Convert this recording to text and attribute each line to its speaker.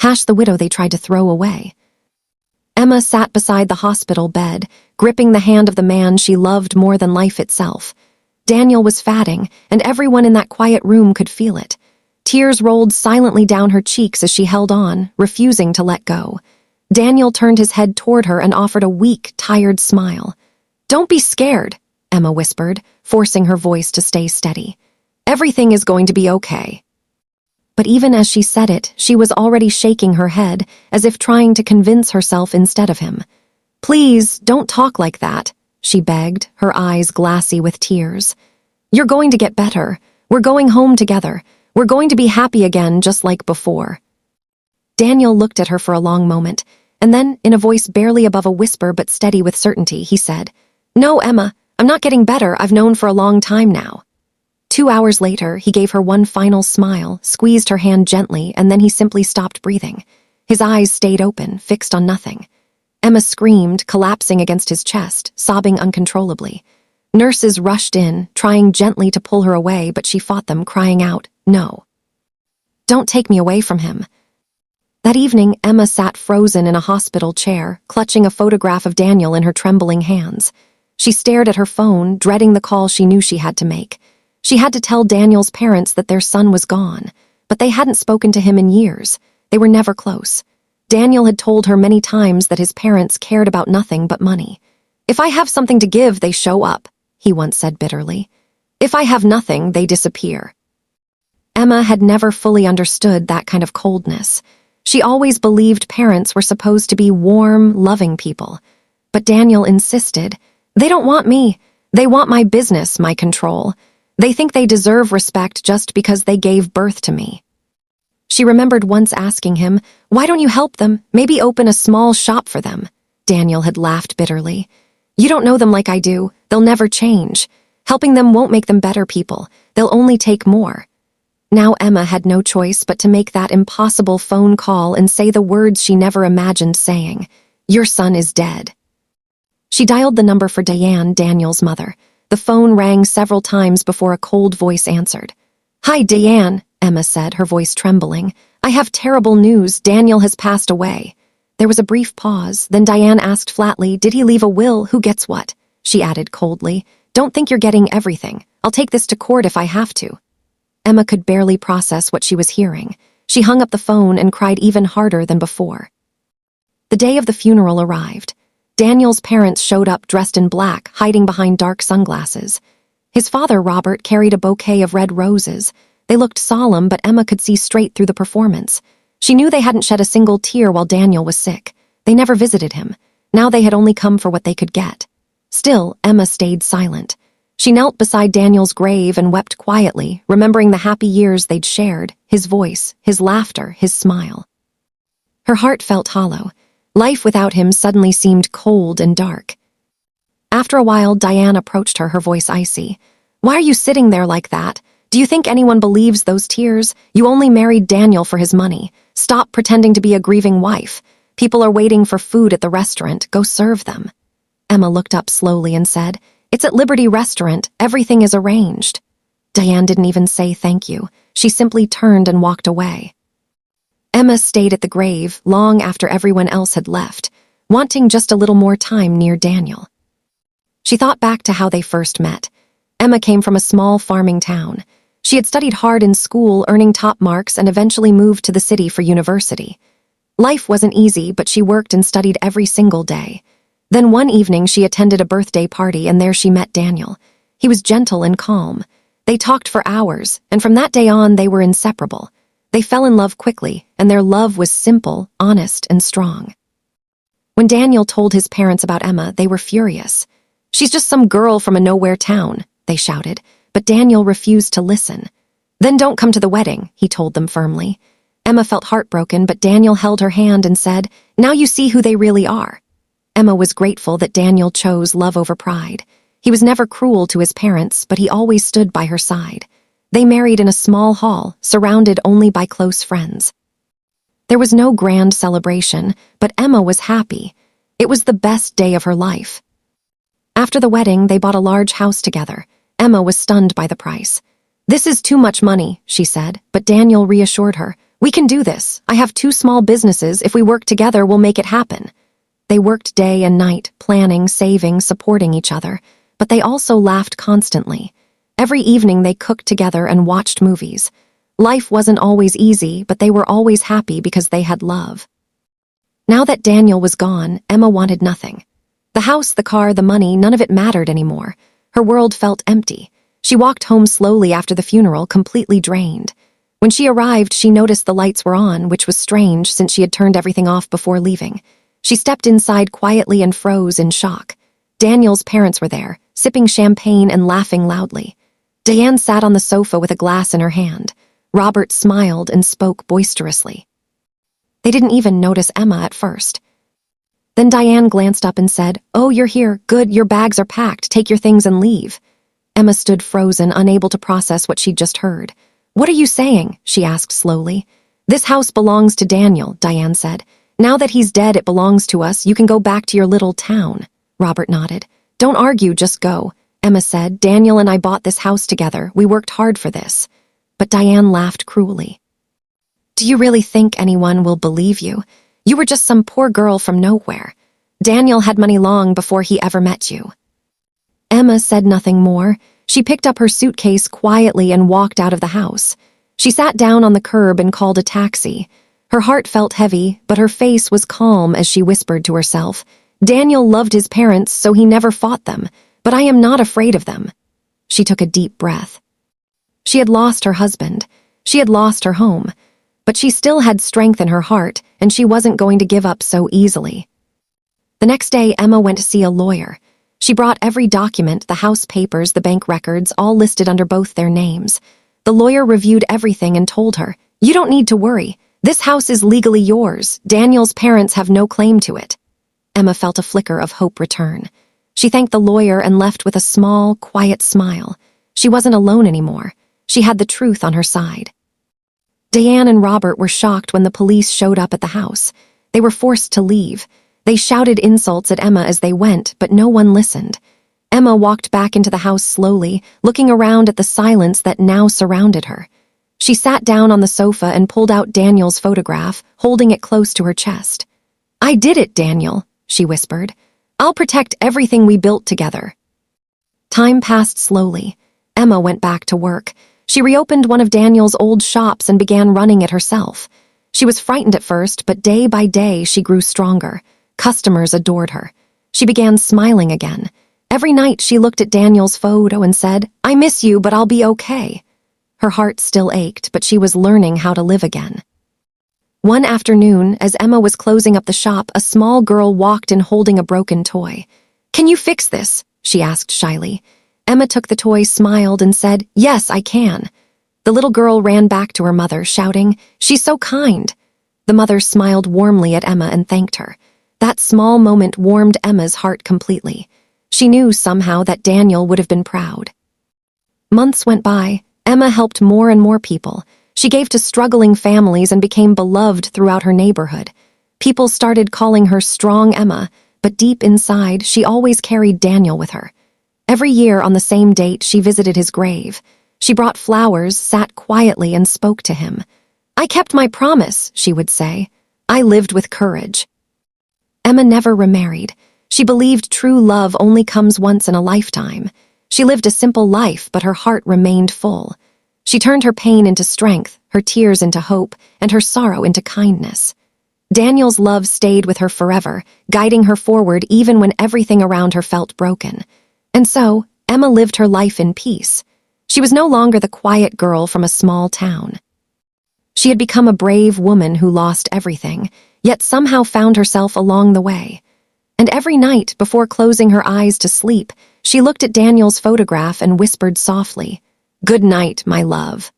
Speaker 1: Cash the widow they tried to throw away. Emma sat beside the hospital bed, gripping the hand of the man she loved more than life itself. Daniel was fatting, and everyone in that quiet room could feel it. Tears rolled silently down her cheeks as she held on, refusing to let go. Daniel turned his head toward her and offered a weak, tired smile. "Don't be scared," Emma whispered, forcing her voice to stay steady. "Everything is going to be okay." But even as she said it, she was already shaking her head, as if trying to convince herself instead of him. "Please, don't talk like that," she begged, her eyes glassy with tears. "You're going to get better. We're going home together. We're going to be happy again, just like before." Daniel looked at her for a long moment, and then, in a voice barely above a whisper but steady with certainty, he said, "No, Emma, I'm not getting better. I've known for a long time now." 2 hours later, he gave her one final smile, squeezed her hand gently, and then he simply stopped breathing. His eyes stayed open, fixed on nothing. Emma screamed, collapsing against his chest, sobbing uncontrollably. Nurses rushed in, trying gently to pull her away, but she fought them, crying out, "No. Don't take me away from him." That evening, Emma sat frozen in a hospital chair, clutching a photograph of Daniel in her trembling hands. She stared at her phone, dreading the call she knew she had to make. She had to tell Daniel's parents that their son was gone, but they hadn't spoken to him in years. They were never close. Daniel had told her many times that his parents cared about nothing but money. "If I have something to give, they show up," he once said bitterly. "If I have nothing, they disappear." Emma had never fully understood that kind of coldness. She always believed parents were supposed to be warm, loving people. But Daniel insisted, "They don't want me. They want my business, my control. They think they deserve respect just because they gave birth to me." She remembered once asking him, "Why don't you help them? Maybe open a small shop for them." Daniel had laughed bitterly. "You don't know them like I do. They'll never change. Helping them won't make them better people. They'll only take more." Now Emma had no choice but to make that impossible phone call and say the words she never imagined saying, "Your son is dead." She dialed the number for Diane, Daniel's mother. The phone rang several times before a cold voice answered. "Hi, Diane," Emma said, her voice trembling. "I have terrible news. Daniel has passed away." There was a brief pause, then Diane asked flatly, "Did he leave a will? Who gets what?" She added coldly, "Don't think you're getting everything. I'll take this to court if I have to." Emma could barely process what she was hearing. She hung up the phone and cried even harder than before. The day of the funeral arrived. Daniel's parents showed up dressed in black, hiding behind dark sunglasses. His father, Robert, carried a bouquet of red roses. They looked solemn, but Emma could see straight through the performance. She knew they hadn't shed a single tear while Daniel was sick. They never visited him. Now they had only come for what they could get. Still, Emma stayed silent. She knelt beside Daniel's grave and wept quietly, remembering the happy years they'd shared, his voice, his laughter, his smile. Her heart felt hollow. Life without him suddenly seemed cold and dark. After a while, Diane approached her voice icy. "Why are you sitting there like that? Do you think anyone believes those tears? You only married Daniel for his money. Stop pretending to be a grieving wife. People are waiting for food at the restaurant. Go serve them." Emma looked up slowly and said, "It's at Liberty Restaurant. Everything is arranged." Diane didn't even say thank you. She simply turned and walked away. Emma stayed at the grave long after everyone else had left, wanting just a little more time near Daniel. She thought back to how they first met. Emma came from a small farming town. She had studied hard in school, earning top marks, and eventually moved to the city for university. Life wasn't easy, but she worked and studied every single day. Then one evening she attended a birthday party, and there she met Daniel. He was gentle and calm. They talked for hours, and from that day on they were inseparable. They fell in love quickly, and their love was simple, honest, and strong. When Daniel told his parents about Emma, they were furious. "She's just some girl from a nowhere town," they shouted, but Daniel refused to listen. "Then don't come to the wedding," he told them firmly. Emma felt heartbroken, but Daniel held her hand and said, "Now you see who they really are." Emma was grateful that Daniel chose love over pride. He was never cruel to his parents, but he always stood by her side. They married in a small hall, surrounded only by close friends. There was no grand celebration, but Emma was happy. It was the best day of her life. After the wedding, they bought a large house together. Emma was stunned by the price. "This is too much money," she said, but Daniel reassured her. "We can do this. I have 2 small businesses. If we work together, we'll make it happen." They worked day and night, planning, saving, supporting each other, but they also laughed constantly. Every evening they cooked together and watched movies. Life wasn't always easy, but they were always happy because they had love. Now that Daniel was gone, Emma wanted nothing. The house, the car, the money, none of it mattered anymore. Her world felt empty. She walked home slowly after the funeral, completely drained. When she arrived, she noticed the lights were on, which was strange since she had turned everything off before leaving. She stepped inside quietly and froze in shock. Daniel's parents were there, sipping champagne and laughing loudly. Diane sat on the sofa with a glass in her hand. Robert smiled and spoke boisterously. They didn't even notice Emma at first. Then Diane glanced up and said, "Oh, you're here. Good, your bags are packed. Take your things and leave." Emma stood frozen, unable to process what she'd just heard. "What are you saying?" she asked slowly. "This house belongs to Daniel," Diane said. "Now that he's dead, it belongs to us. You can go back to your little town." Robert nodded. "Don't argue, just go," Emma said. "Daniel and I bought this house together. We worked hard for this." But Diane laughed cruelly. "Do you really think anyone will believe you? You were just some poor girl from nowhere. Daniel had money long before he ever met you." Emma said nothing more. She picked up her suitcase quietly and walked out of the house. She sat down on the curb and called a taxi. Her heart felt heavy, but her face was calm as she whispered to herself, "Daniel loved his parents, so he never fought them, but I am not afraid of them." She took a deep breath. She had lost her husband. She had lost her home. But she still had strength in her heart, and she wasn't going to give up so easily. The next day, Emma went to see a lawyer. She brought every document, the house papers, the bank records, all listed under both their names. The lawyer reviewed everything and told her, "You don't need to worry. This house is legally yours. Daniel's parents have no claim to it." Emma felt a flicker of hope return. She thanked the lawyer and left with a small, quiet smile. She wasn't alone anymore. She had the truth on her side. Diane and Robert were shocked when the police showed up at the house. They were forced to leave. They shouted insults at Emma as they went, but no one listened. Emma walked back into the house slowly, looking around at the silence that now surrounded her. She sat down on the sofa and pulled out Daniel's photograph, holding it close to her chest. "I did it, Daniel," she whispered. "I'll protect everything we built together." Time passed slowly. Emma went back to work. She reopened one of Daniel's old shops and began running it herself. She was frightened at first, but day by day she grew stronger. Customers adored her. She began smiling again. Every night she looked at Daniel's photo and said, "I miss you, but I'll be okay." Her heart still ached, but she was learning how to live again. One afternoon, as Emma was closing up the shop, a small girl walked in holding a broken toy. "Can you fix this?" she asked shyly. Emma took the toy, smiled, and said, "Yes, I can." The little girl ran back to her mother, shouting, "She's so kind." The mother smiled warmly at Emma and thanked her. That small moment warmed Emma's heart completely. She knew somehow that Daniel would have been proud. Months went by. Emma helped more and more people. She gave to struggling families and became beloved throughout her neighborhood. People started calling her Strong Emma, but deep inside, she always carried Daniel with her. Every year on the same date, she visited his grave. She brought flowers, sat quietly, and spoke to him. "I kept my promise," she would say. "I lived with courage." Emma never remarried. She believed true love only comes once in a lifetime. She lived a simple life, but her heart remained full. She turned her pain into strength, her tears into hope, and her sorrow into kindness. Daniel's love stayed with her forever, guiding her forward even when everything around her felt broken. And so, Emma lived her life in peace. She was no longer the quiet girl from a small town. She had become a brave woman who lost everything, yet somehow found herself along the way. And every night, before closing her eyes to sleep, she looked at Daniel's photograph and whispered softly, "Good night, my love."